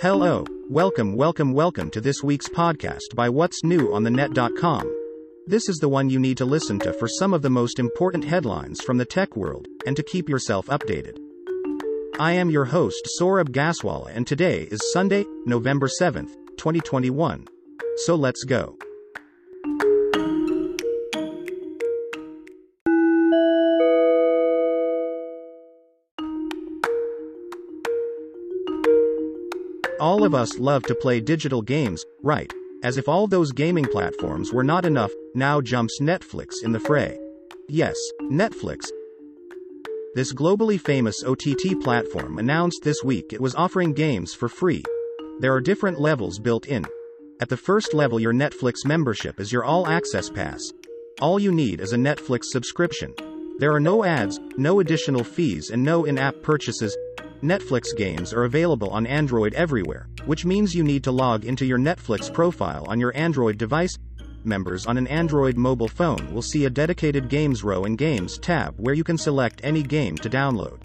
Hello, welcome to this week's podcast by What's New on the Net.com. This is the one you need to listen to for some of the most important headlines from the tech world, and to keep yourself updated. I am your host Saurabh Gaswala, and today is Sunday, November 7th, 2021. So let's go. All of us love to play digital games, right? As if all those gaming platforms were not enough, now jumps Netflix in the fray. Yes, Netflix. This globally famous OTT platform announced this week it was offering games for free. There are different levels built in. At the first level, your Netflix membership is your all-access pass. All you need is a Netflix subscription. There are no ads, no additional fees, and no in-app purchases. Netflix games are available on Android everywhere, which means you need to log into your Netflix profile on your Android device. Members on an Android mobile phone will see a dedicated Games row and Games tab where you can select any game to download.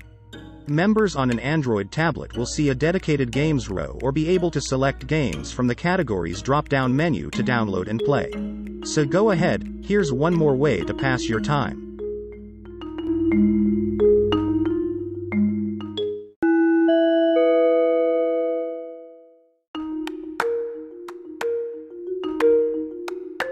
Members on an Android tablet will see a dedicated Games row or be able to select games from the categories drop-down menu to download and play. So go ahead, here's one more way to pass your time.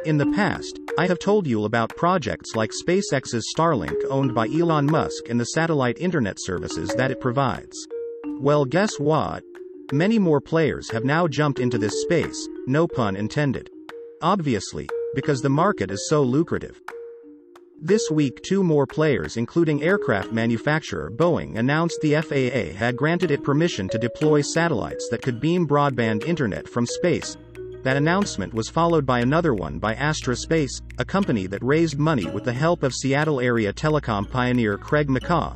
In the past, I have told you about projects like SpaceX's Starlink, owned by Elon Musk, and the satellite internet services that it provides. Well, guess what? Many more players have now jumped into this space, no pun intended. Obviously, because the market is so lucrative. This week, two more players, including aircraft manufacturer Boeing, announced the FAA had granted it permission to deploy satellites that could beam broadband internet from space. That announcement was followed by another one by Astra Space, a company that raised money with the help of Seattle-area telecom pioneer Craig McCaw.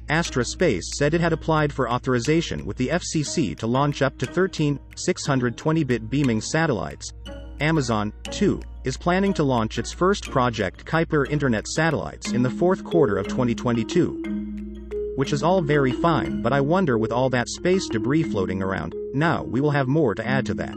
Astra Space said it had applied for authorization with the FCC to launch up to 13 620-bit beaming satellites. Amazon, too, is planning to launch its first Project Kuiper internet satellites in the fourth quarter of 2022. Which is all very fine, but I wonder, with all that space debris floating around, now we will have more to add to that.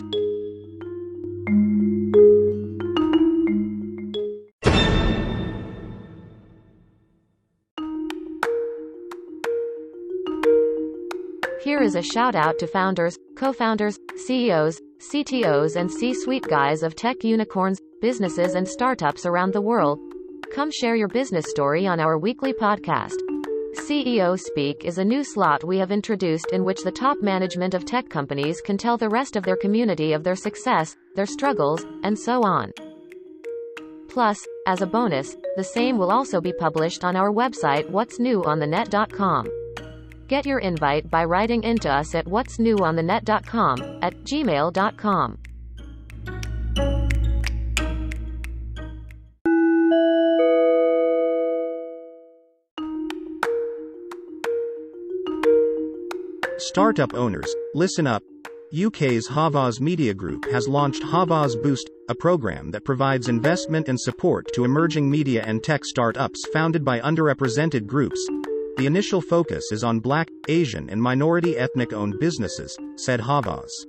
Here is a shout out to founders, co-founders, CEOs, CTOs, and C-suite guys of tech unicorns, businesses, and startups around the world. Come share your business story on our weekly podcast. CEO Speak is a new slot we have introduced in which the top management of tech companies can tell the rest of their community of their success, their struggles, and so on. Plus, as a bonus, the same will also be published on our website what'snewonthenet.com. Get your invite by writing into us at what'snewonthenet.com at gmail.com. Startup owners, listen up. UK's Havas Media Group has launched Havas Boost, a program that provides investment and support to emerging media and tech startups founded by underrepresented groups. The initial focus is on Black, Asian, and minority ethnic-owned businesses, said Havas.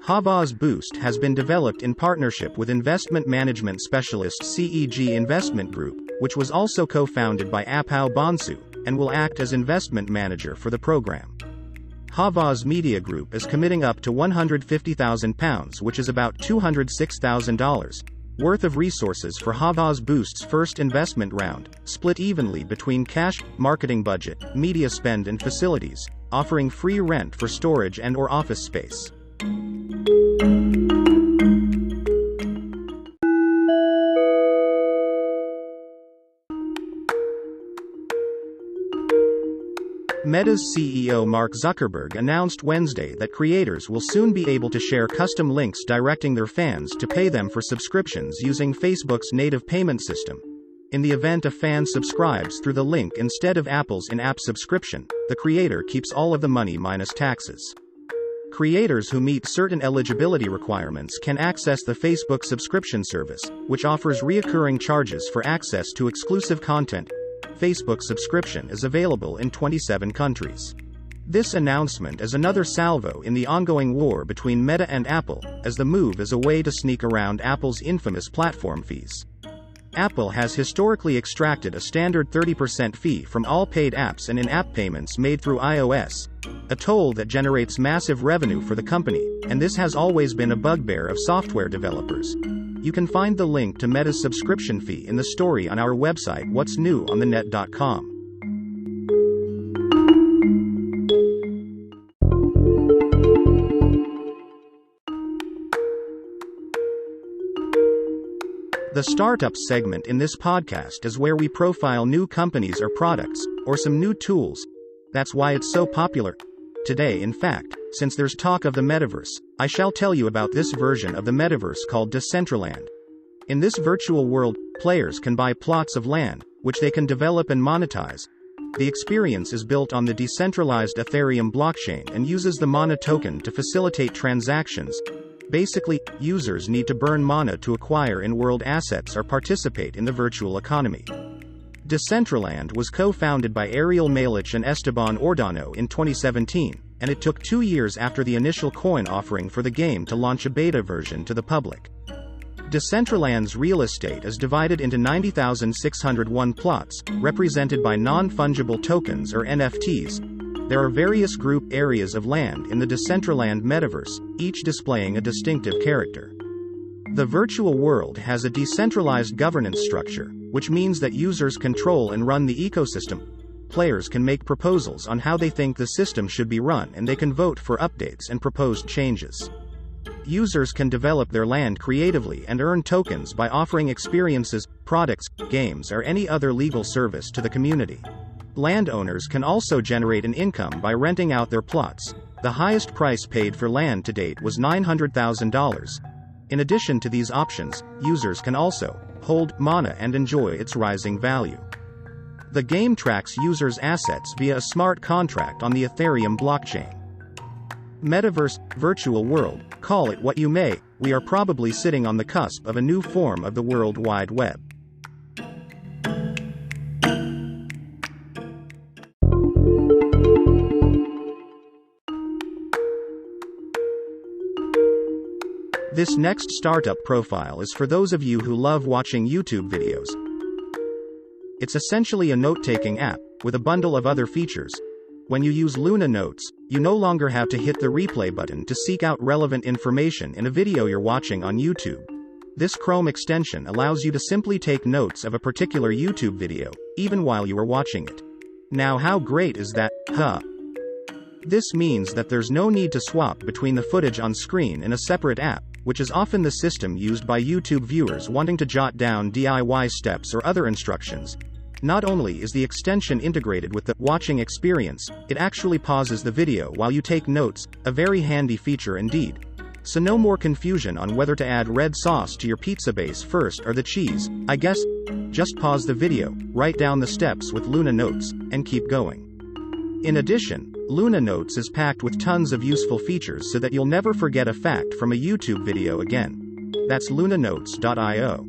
Havas Boost has been developed in partnership with investment management specialist CEG Investment Group, which was also co-founded by Apau Bonsu, and will act as investment manager for the program. Havas Media Group is committing up to £150,000, which is about $206,000, worth of resources for Havas Boost's first investment round, split evenly between cash, marketing budget, media spend, and facilities, offering free rent for storage and/or office space. Meta's CEO Mark Zuckerberg announced Wednesday that creators will soon be able to share custom links directing their fans to pay them for subscriptions using Facebook's native payment system. In the event a fan subscribes through the link instead of Apple's in-app subscription, the creator keeps all of the money minus taxes. Creators who meet certain eligibility requirements can access the Facebook subscription service, which offers recurring charges for access to exclusive content. Facebook subscription is available in 27 countries. This announcement is another salvo in the ongoing war between Meta and Apple, as the move is a way to sneak around Apple's infamous platform fees. Apple has historically extracted a standard 30% fee from all paid apps and in-app payments made through iOS, a toll that generates massive revenue for the company, and this has always been a bugbear of software developers. You can find the link to Meta's subscription fee in the story on our website what'snewonthenet.com. The Startups segment in this podcast is where we profile new companies or products, or some new tools. That's why it's so popular. Today, in fact, since there's talk of the metaverse, I shall tell you about this version of the metaverse called Decentraland. In this virtual world, players can buy plots of land, which they can develop and monetize. The experience is built on the decentralized Ethereum blockchain and uses the Mana token to facilitate transactions. Basically, users need to burn mana to acquire in-world assets or participate in the virtual economy. Decentraland was co-founded by Ariel Malich and Esteban Ordano in 2017, and it took 2 years after the initial coin offering for the game to launch a beta version to the public. Decentraland's real estate is divided into 90,601 plots, represented by non-fungible tokens or NFTs. There are various group areas of land in the Decentraland metaverse, each displaying a distinctive character. The virtual world has a decentralized governance structure, which means that users control and run the ecosystem. Players can make proposals on how they think the system should be run, and they can vote for updates and proposed changes. Users can develop their land creatively and earn tokens by offering experiences, products, games, or any other legal service to the community. Landowners can also generate an income by renting out their plots. The highest price paid for land to date was $900,000. In addition to these options, users can also hold mana and enjoy its rising value. The game tracks users' assets via a smart contract on the Ethereum blockchain. Metaverse, virtual world, call it what you may, we are probably sitting on the cusp of a new form of the World Wide Web. This next startup profile is for those of you who love watching YouTube videos. It's essentially a note-taking app, with a bundle of other features. When you use Luna Notes, you no longer have to hit the replay button to seek out relevant information in a video you're watching on YouTube. This Chrome extension allows you to simply take notes of a particular YouTube video, even while you are watching it. Now how great is that, huh? This means that there's no need to swap between the footage on screen in a separate app, which is often the system used by YouTube viewers wanting to jot down DIY steps or other instructions. Not only is the extension integrated with the watching experience, it actually pauses the video while you take notes, a very handy feature indeed. So no more confusion on whether to add red sauce to your pizza base first or the cheese, I guess. Just pause the video, write down the steps with Luna Notes, and keep going. In addition, Luna Notes is packed with tons of useful features so that you'll never forget a fact from a YouTube video again. That's lunanotes.io.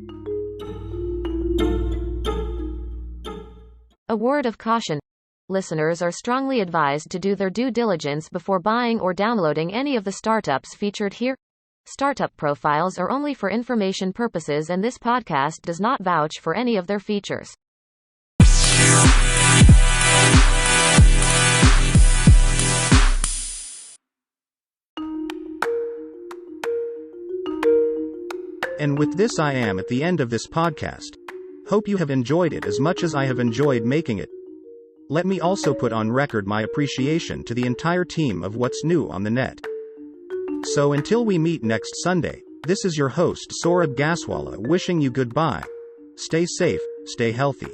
A word of caution. Listeners are strongly advised to do their due diligence before buying or downloading any of the startups featured here. Startup profiles are only for information purposes, and this podcast does not vouch for any of their features. And with this, I am at the end of this podcast. Hope you have enjoyed it as much as I have enjoyed making it. Let me also put on record my appreciation to the entire team of What's New on the Net. So until we meet next Sunday, this is your host Saurabh Gaswala wishing you goodbye. Stay safe, stay healthy.